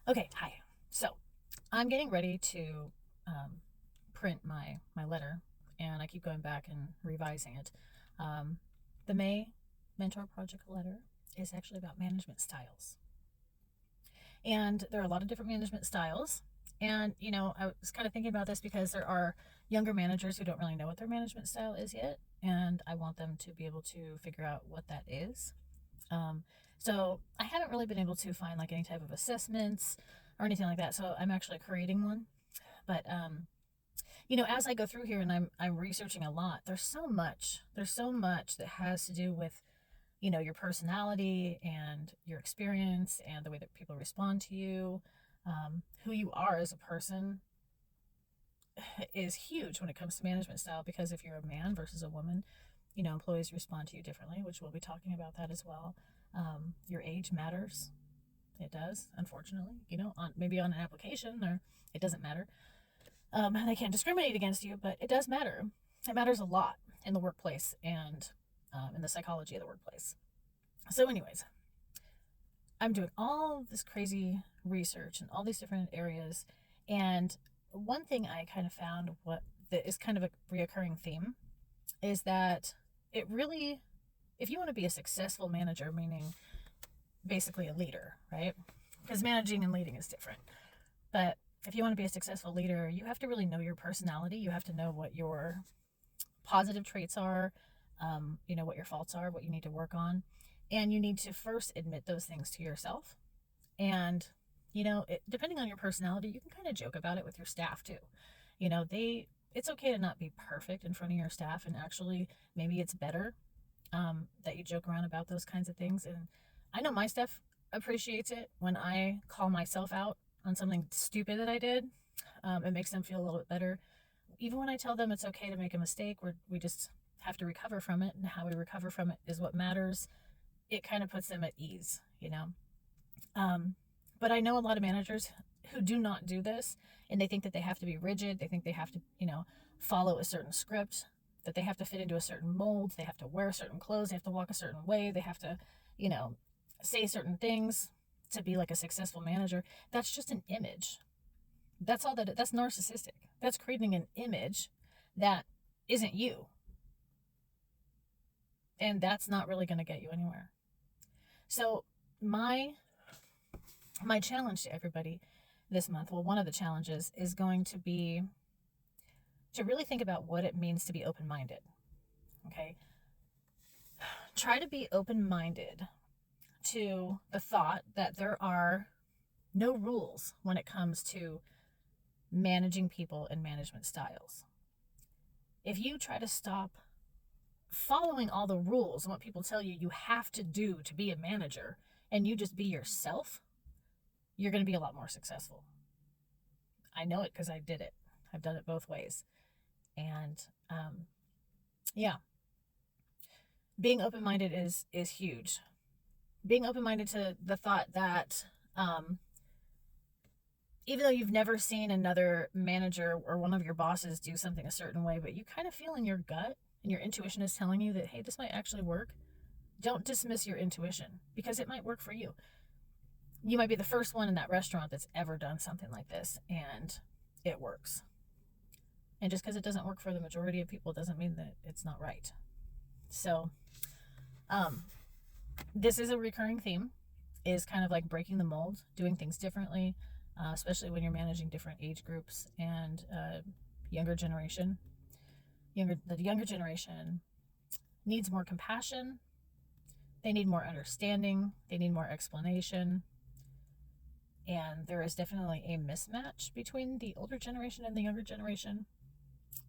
Okay, hi. So I'm getting ready to um, print my letter, and I keep going back and revising it. Um, the May Mentor Project letter is actually about management styles, and there are a lot of different management styles. And I was kind of thinking about this because there are younger managers who don't really know what their management style is yet, and I want them to be able to figure out what that is. Um, so I haven't really been able to find like any type of assessments or anything like that. So I'm actually creating one. But as I go through here and I'm researching a lot, there's so much. There's so much that has to do with your personality and your experience and the way that people respond to you, who you are as a person is huge when it comes to management style because if you're a man versus a woman, employees respond to you differently, which we'll be talking about that as well. Your age matters. It does, unfortunately. Maybe on an application or it doesn't matter. They can't discriminate against you, but it does matter. It matters a lot in the workplace and in the psychology of the workplace. So, anyways, I'm doing all this crazy research in all these different areas, and one thing I kind of found what that is kind of a reoccurring theme is that it really, if you want to be a successful manager, meaning basically a leader, right? Because managing and leading is different. But if you want to be a successful leader, you have to really know your personality. You have to know what your positive traits are, what your faults are, what you need to work on. And you need to first admit those things to yourself. And, depending on your personality, you can kind of joke about it with your staff too. It's okay to not be perfect in front of your staff. And actually, maybe it's better that you joke around about those kinds of things. And I know my staff appreciates it when I call myself out on something stupid that I did. It makes them feel a little bit better. Even when I tell them it's okay to make a mistake, we just have to recover from it, and how we recover from it is what matters. It kind of puts them at ease. Um, but I know a lot of managers who do not do this, and they think that they have to be rigid. They think they have to, follow a certain script, that they have to fit into a certain mold. They have to wear certain clothes. They have to walk a certain way. They have to, you know, say certain things to be like a successful manager. That's just an image. That's all that's narcissistic. That's creating an image that isn't you. And that's not really going to get you anywhere. So my my challenge to everybody this month, well, one of the challenges is going to be to really think about what it means to be open-minded. Okay? Try to be open-minded to the thought that there are no rules when it comes to managing people and management styles. If you try to stop following all the rules and what people tell you you have to do to be a manager and you just be yourself, you're going to be a lot more successful. I know it because I did it. I've done it both ways. And yeah, being open minded is huge. Being open minded to the thought that even though you've never seen another manager or one of your bosses do something a certain way, but you kind of feel in your gut and your intuition is telling you that, hey, this might actually work, don't dismiss your intuition because it might work for you. You might be the first one in that restaurant that's ever done something like this and it works. And just because it doesn't work for the majority of people doesn't mean that it's not right. So, um, this is a recurring theme, is kind of like breaking the mold, doing things differently, especially when you're managing different age groups and younger generation. The younger generation needs more compassion. They need more understanding. They need more explanation. And there is definitely a mismatch between the older generation and the younger generation.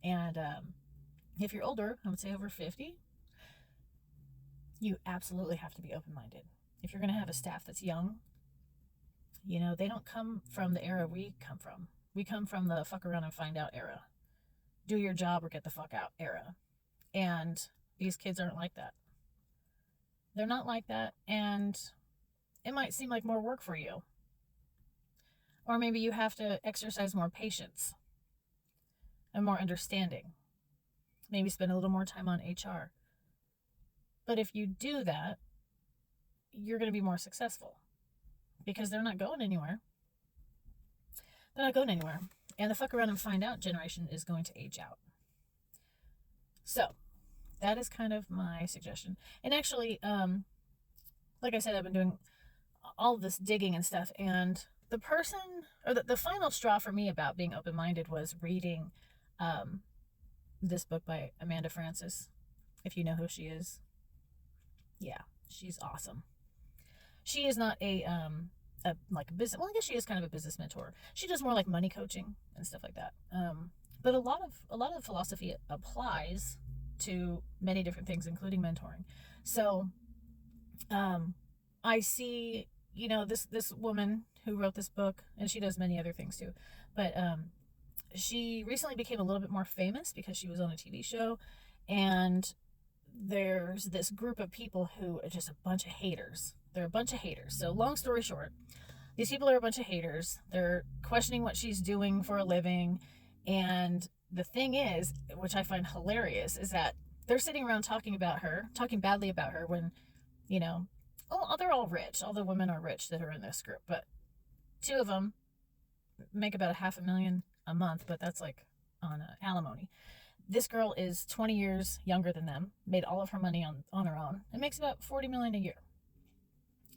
And if you're older, I would say over 50, you absolutely have to be open minded. If you're going to have a staff that's young, they don't come from the era we come from. We come from the fuck around and find out era. Do your job or get the fuck out era. And these kids aren't like that. They're not like that. And it might seem like more work for you. Or maybe you have to exercise more patience and more understanding. Maybe spend a little more time on HR. But if you do that, you're going to be more successful because they're not going anywhere. they're not going anywhere. And the fuck around and find out generation is going to age out. So that is kind of my suggestion. And actually, like I said, I've been doing all this digging and stuff, and the person, or the final straw for me about being open-minded was reading this book by Amanda Frances. If you know who she is, yeah, she's awesome. She is not a like a business. Well, I guess she is kind of a business mentor. She does more like money coaching and stuff like that. But a lot of philosophy applies to many different things, including mentoring. So, I see, this woman who wrote this book, and she does many other things too. But she recently became a little bit more famous because she was on a TV show, and there's this group of people who are just a bunch of haters. They're a bunch of haters. So long story short, these people are a bunch of haters. They're questioning what she's doing for a living. And the thing is, which I find hilarious, is that they're sitting around talking badly about her when, they're all rich. All the women are rich that are in this group. But two of them make about $500,000 a month, but that's like on alimony. This girl is 20 years younger than them, made all of her money on her own, and makes about $40 million a year.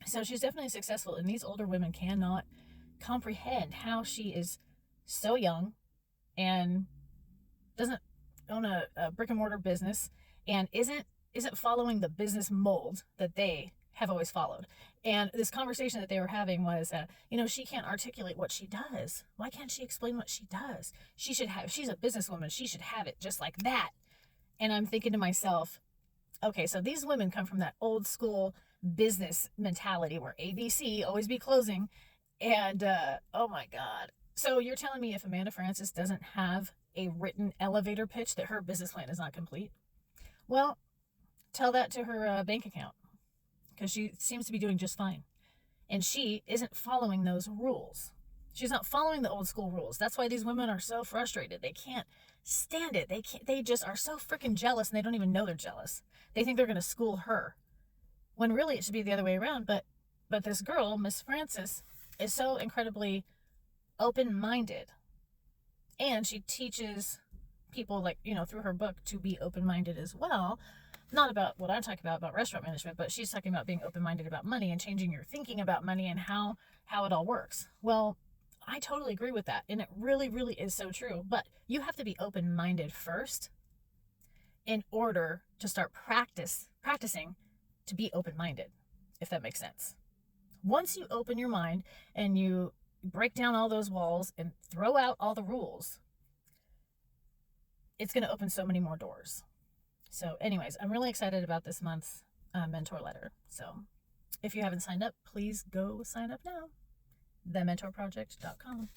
So she's definitely successful, and these older women cannot comprehend how she is so young and doesn't own a brick and mortar business and isn't following the business mold that they have always followed. And this conversation that they were having was, she can't articulate what she does. Why can't she explain what she does? She's a businesswoman. She should have it just like that. And I'm thinking to myself, okay, so these women come from that old school business mentality where ABC, always be closing. And, oh my God. So you're telling me if Amanda Frances doesn't have a written elevator pitch that her business plan is not complete? Well, tell that to her bank account, because she seems to be doing just fine. And she isn't following those rules. She's not following the old school rules. That's why these women are so frustrated. They can't stand it. They just are so freaking jealous, and they don't even know they're jealous. They think they're going to school her, when really it should be the other way around. But this girl, Miss Frances, is so incredibly open-minded. And she teaches people, through her book, to be open-minded as well. Not about what I'm talking about restaurant management, but she's talking about being open-minded about money and changing your thinking about money and how it all works. Well, I totally agree with that, and it really, really is so true. But you have to be open-minded first in order to start practicing to be open-minded, if that makes sense. Once you open your mind and you break down all those walls and throw out all the rules, it's going to open so many more doors. So anyways, I'm really excited about this month's mentor letter. So if you haven't signed up, please go sign up now. thementorproject.com.